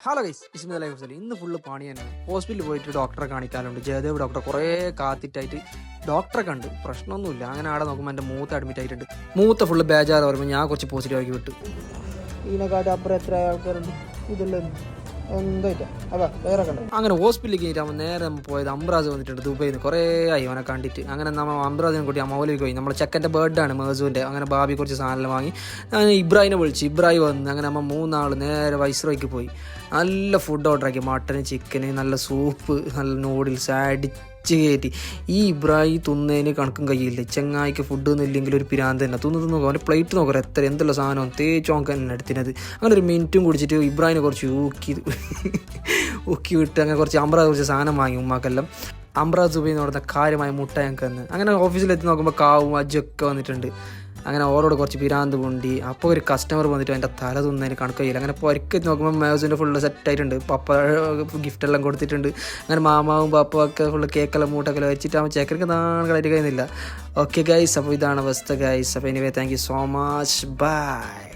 Hello guys, ബിസ്മില്ലാഹി റഹ്മാനിർ റഹീം. ഇന്ന് ഫുള്ള് പണി തന്നെ. ഹോസ്പിറ്റലിൽ പോയിട്ട് ഡോക്ടറെ കാണിക്കാറുണ്ട്. ജയദേവ് ഡോക്ടറെ കുറേ കാത്തിട്ടായിട്ട് ഡോക്ടറെ കണ്ട് പ്രശ്നമൊന്നുമില്ല. അങ്ങനെ ആടെ നോക്കുമ്പോൾ എൻ്റെ മൂത്ത് അഡ്മിറ്റ് ആയിട്ടുണ്ട്. മൂത്ത ഫുള്ള് ബേജാറ് പറയുമ്പോൾ ഞാൻ കുറച്ച് പോസിറ്റീവ് ആക്കി വിട്ടു. ഇതിനെക്കാട്ടും അപ്പുറം എത്ര ആൾക്കാരുണ്ട് ഇതല്ലേ എന്തായിട്ടാ അതാ വേറെ കണ്ടു. അങ്ങനെ ഹോസ്പിറ്റലിൽ കഴിഞ്ഞിട്ട് നേരെ നമ്മൾ പോയത് അംബ്രാസ് വന്നിട്ടുണ്ട് ദുബൈയിൽ നിന്ന്. കുറേ ആയി അവനെ കണ്ടിട്ട്. അങ്ങനെ നമ്മൾ അംബ്രാസിനെ കൂട്ടി മൗലവിക്ക് പോയി. നമ്മളെ ചെക്കൻ്റെ ബർത്ത്ഡേ ആണ് മേസുവിൻ്റെ. അങ്ങനെ ബാബി കുറച്ച് സാധനം വാങ്ങി ഇബ്രാഹിനെ വിളിച്ചു. ഇബ്രാഹിം വന്ന് അങ്ങനെ നമ്മൾ മൂന്നാൾ നേരെ വൈസ്രോയ്ക്ക് പോയി. നല്ല ഫുഡ് ഓർഡർ ആക്കി. മട്ടന്, ചിക്കന്, നല്ല സൂപ്പ്, നല്ല നൂഡിൽസ് അടിച്ച് കയറ്റി. ഈ ഇബ്രാഹിം തിന്നതിന് കണക്കും കയ്യില്ല. ചെങ്ങായിക്ക് ഫുഡ് ഒന്നും ഇല്ലെങ്കിൽ ഒരു പിരാന്ത് തന്നെ. തിന്ന് നോക്കാം അവൻ്റെ പ്ലേറ്റ് നോക്കാം എത്ര എന്തുള്ള സാധനം തേച്ചോക്കാൻ തന്നെ എടുത്തിനത്. അങ്ങനെ ഒരു മിനിറ്റും കുടിച്ചിട്ട് ഇബ്രാഹിനെ കുറച്ച് ഊക്കി വിട്ട് അങ്ങനെ കുറച്ച് അമ്രാസ് കുറച്ച് സാധനം വാങ്ങി ഉമ്മാക്കെല്ലാം. അമ്രാസ് ദുബൈയിൽ നിന്ന് പറഞ്ഞ കാര്യമായ മുട്ട ഞങ്ങൾക്ക് തന്ന്. അങ്ങനെ ഓഫീസിലെത്തി നോക്കുമ്പോൾ കാവും അജൊക്കെ വന്നിട്ടുണ്ട്. അങ്ങനെ ഓരോട് കുറച്ച് പിരാന്ത് കൊണ്ടി. അപ്പോൾ ഒരു കസ്റ്റമർ വന്നിട്ട് എൻ്റെ തല തിന്നതിന് കണക്ക് കഴിയില്ല. അങ്ങനെ പൊരക്ക് നോക്കുമ്പോൾ മേസിൻ്റെ ഫുള്ള് സെറ്റായിട്ടുണ്ട്. പപ്പ ഗിഫ്റ്റെല്ലാം കൊടുത്തിട്ടുണ്ട്. അങ്ങനെ മാമാവും പപ്പയൊക്കെ ഫുള്ള് കേക്കെല്ലാം മൂട്ടൊക്കെ വെച്ചിട്ട് അവൻ ചേക്കർക്ക് നാളുകളായിട്ട് കഴിയുന്നില്ല. ഓക്കെ ഗൈസ്, അപ്പോൾ ഇതാണ് അവസ്ഥ ഗൈസ്. അപ്പോൾ anyway thank you so much, by.